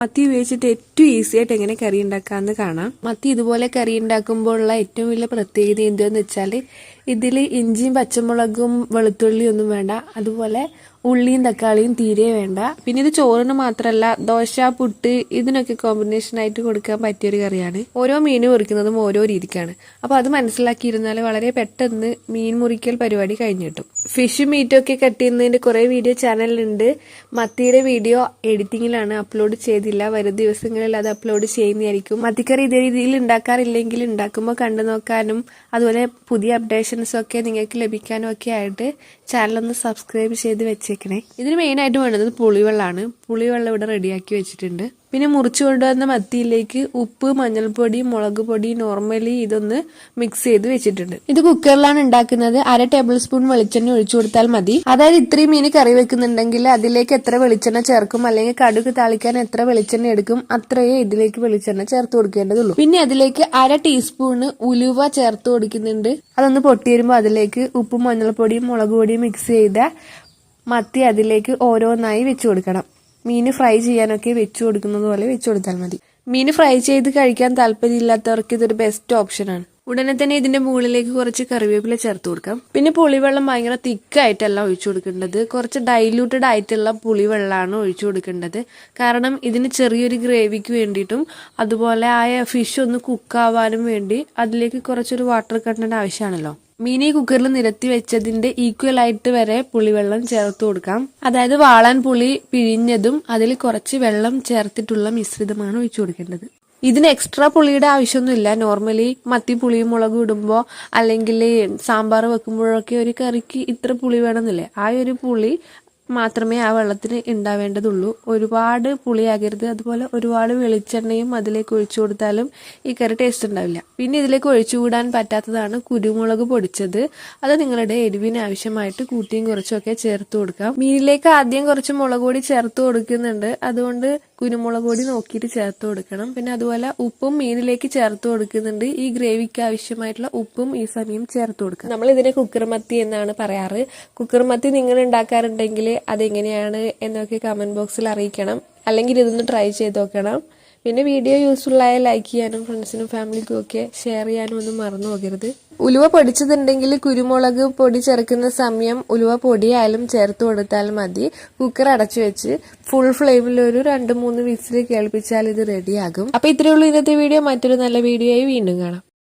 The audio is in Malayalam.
മത്തി ഉപയോഗിച്ചിട്ട് ഏറ്റവും ഈസി ആയിട്ട് എങ്ങനെ കറി ഉണ്ടാക്കാമെന്ന് കാണാം. മത്തി ഇതുപോലെ കറി ഉണ്ടാക്കുമ്പോഴുള്ള ഏറ്റവും വലിയ പ്രത്യേകത എന്തെന്ന് വെച്ചാൽ ഇതിൽ ഇഞ്ചിയും പച്ചമുളകും വെളുത്തുള്ളിയും ഒന്നും വേണ്ട, അതുപോലെ ഉള്ളിയും തക്കാളിയും തീരെ വേണ്ട. പിന്നെ ഇത് ചോറിന് മാത്രമല്ല, ദോശ, പുട്ട് ഇതിനൊക്കെ കോമ്പിനേഷൻ ആയിട്ട് കൊടുക്കാൻ പറ്റിയൊരു കറിയാണ്. ഓരോ മീൻ മുറിക്കുന്നതും ഓരോ രീതിക്കാണ്. അപ്പോൾ അത് മനസ്സിലാക്കിയിരുന്നാൽ വളരെ പെട്ടെന്ന് മീൻ മുറിക്കൽ പരിപാടി കഴിഞ്ഞു കിട്ടും. ഫിഷും മീറ്റും ഒക്കെ കട്ട് ചെയ്യുന്നതിന്റെ കുറെ വീഡിയോ ചാനലിലുണ്ട്. മത്തിയുടെ വീഡിയോ എഡിറ്റിംഗിലാണ്, അപ്ലോഡ് ചെയ്തില്ല. വരും ദിവസങ്ങളിൽ അത് അപ്ലോഡ് ചെയ്യുന്നതായിരിക്കും. മത്തിക്കറി ഇതേ രീതിയിൽ ഉണ്ടാക്കാറില്ലെങ്കിൽ ഉണ്ടാക്കുമ്പോൾ കണ്ടു നോക്കാനും അതുപോലെ പുതിയ അപ്ഡേഷൻസ് ഒക്കെ നിങ്ങൾക്ക് ലഭിക്കാനും ഒക്കെ ആയിട്ട് ചാനലൊന്ന് സബ്സ്ക്രൈബ് ചെയ്ത് വെച്ചേക്കണേ. ഇതിന് മെയിനായിട്ട് വേണ്ടത് പുളിവെള്ളമാണ്. പുളിവെള്ളം ഇവിടെ റെഡിയാക്കി വെച്ചിട്ടുണ്ട്. പിന്നെ മുറിച്ചു കൊണ്ടുവന്ന മത്തിയിലേക്ക് ഉപ്പ്, മഞ്ഞൾപ്പൊടി, മുളക് പൊടി, നോർമലി ഇതൊന്ന് മിക്സ് ചെയ്ത് വെച്ചിട്ടുണ്ട്. ഇത് കുക്കറിലാണ് ഉണ്ടാക്കുന്നത്. 1/2 ടേബിൾ സ്പൂൺ വെളിച്ചെണ്ണ ഒഴിച്ചു കൊടുത്താൽ മതി. അതായത് ഇത്രയും മീൻ കറി വെക്കുന്നുണ്ടെങ്കിൽ അതിലേക്ക് എത്ര വെളിച്ചെണ്ണ ചേർക്കും, അല്ലെങ്കിൽ കടുക് താളിക്കാൻ എത്ര വെളിച്ചെണ്ണ എടുക്കും, അത്രയേ ഇതിലേക്ക് വെളിച്ചെണ്ണ ചേർത്ത് കൊടുക്കേണ്ടതുള്ളൂ. പിന്നെ അതിലേക്ക് 1/2 ടീസ്പൂണ് ഉലുവ ചേർത്ത് കൊടുക്കുന്നുണ്ട്. അതൊന്ന് പൊട്ടി വരുമ്പോൾ അതിലേക്ക് ഉപ്പും മഞ്ഞൾപ്പൊടിയും മുളക് പൊടിയും മിക്സ് ചെയ്ത മത്തി അതിലേക്ക് ഓരോന്നായി വെച്ചു കൊടുക്കണം. മീൻ ഫ്രൈ ചെയ്യാനൊക്കെ വെച്ചു കൊടുക്കുന്നത് പോലെ വെച്ചു കൊടുത്താൽ മതി. മീൻ ഫ്രൈ ചെയ്ത് കഴിക്കാൻ താല്പര്യമില്ലാത്തവർക്ക് ഇതൊരു ബെസ്റ്റ് ഓപ്ഷനാണ്. ഉടനെ തന്നെ ഇതിന്റെ മുകളിലേക്ക് കുറച്ച് കറിവേപ്പില ചേർത്ത് കൊടുക്കാം. പിന്നെ പുളിവെള്ളം ഭയങ്കര തിക്കായിട്ടല്ല ഒഴിച്ചു കൊടുക്കേണ്ടത്, കുറച്ച് ഡൈല്യൂട്ടഡ് ആയിട്ടുള്ള പുളിവെള്ളമാണ് ഒഴിച്ചു കൊടുക്കേണ്ടത്. കാരണം ഇതിന് ചെറിയൊരു ഗ്രേവിക്ക് വേണ്ടിയിട്ടും അതുപോലെ ആ ഫിഷ് ഒന്ന് കുക്കാവാനും വേണ്ടി അതിലേക്ക് കുറച്ചൊരു വാട്ടർ കണ്ടന്റ് ആവശ്യമാണല്ലോ. മീൻ ഈ കുക്കറിൽ നിരത്തി വെച്ചതിന്റെ ഈക്വൽ ആയിട്ട് വരെ പുളിവെള്ളം ചേർത്ത് കൊടുക്കാം. അതായത് വാളൻ പുളി പിഴിഞ്ഞതും അതിൽ കുറച്ച് വെള്ളം ചേർത്തിട്ടുള്ള മിശ്രിതമാണ് ഒഴിച്ചു കൊടുക്കേണ്ടത്. ഇതിന് എക്സ്ട്രാ പുളിയുടെ ആവശ്യമൊന്നുമില്ല. നോർമലി മത്തി പുളിയും മുളകും ഇടുമ്പോൾ അല്ലെങ്കിൽ സാമ്പാർ വെക്കുമ്പോഴൊക്കെ ഒരു കറിക്ക് ഇത്ര പുളി വേണമെന്നില്ലേ, ആ ഒരു പുളി മാത്രമേ ആ വെള്ളത്തിന് ഉണ്ടാവേണ്ടതുള്ളൂ. ഒരുപാട് പുളിയാകരുത്. അതുപോലെ ഒരുപാട് വെളിച്ചെണ്ണയും അതിലേക്ക് ഒഴിച്ചു കൊടുത്താലും ഈ കറി ടേസ്റ്റ് ഉണ്ടാവില്ല. പിന്നെ ഇതിലേക്ക് ഒഴിച്ചുകൂടാൻ പറ്റാത്തതാണ് കുരുമുളക് പൊടിച്ചത്. അത് നിങ്ങളുടെ എരിവിന് ആവശ്യമായിട്ട് കൂട്ടിയും കുറച്ചൊക്കെ ചേർത്ത് കൊടുക്കാം. മീനിലേക്ക് ആദ്യം കുറച്ച് മുളക് പൊടി ചേർത്ത് കൊടുക്കുന്നുണ്ട്, അതുകൊണ്ട് കുരുമുളക് പൊടി നോക്കിയിട്ട് ചേർത്ത് കൊടുക്കണം. പിന്നെ അതുപോലെ ഉപ്പും മീനിലേക്ക് ചേർത്ത് കൊടുക്കുന്നുണ്ട്. ഈ ഗ്രേവിക്ക് ആവശ്യമായിട്ടുള്ള ഉപ്പും ഈ സമയം ചേർത്ത് കൊടുക്കുക. നമ്മൾ ഇതിനെ കുക്കർ മത്തി എന്നാണ് പറയാറ്. കുക്കർ മത്തി നിങ്ങൾ ഉണ്ടാക്കാറുണ്ടെങ്കിൽ അതെങ്ങനെയാണ് എന്നൊക്കെ കമന്റ് ബോക്സിൽ അറിയിക്കണം. അല്ലെങ്കിൽ ഇതൊന്ന് ട്രൈ ചെയ്ത് നോക്കണം. പിന്നെ വീഡിയോ യൂസ്ഫുൾ ആയ ലൈക്ക് ചെയ്യാനും ഫ്രണ്ട്സിനും ഫാമിലിക്കും ഒക്കെ ഷെയർ ചെയ്യാനും ഒന്നും മറന്നു പോകരുത്. ഉലുവ പൊടിച്ചതുണ്ടെങ്കിൽ കുരുമുളക് പൊടി ചേർക്കുന്ന സമയം ഉലുവ പൊടിയായാലും ചേർത്ത് കൊടുത്താൽ മതി. കുക്കർ അടച്ചു വെച്ച് ഫുൾ ഫ്ലെയിമിൽ ഒരു 2-3 വിസിൽ കേൾപ്പിച്ചാൽ ഇത് റെഡിയാകും. അപ്പൊ ഇത്രയേ ഉള്ളൂ ഇന്നത്തെ വീഡിയോ. മറ്റൊരു നല്ല വീഡിയോ ആയി വീണ്ടും കാണാം.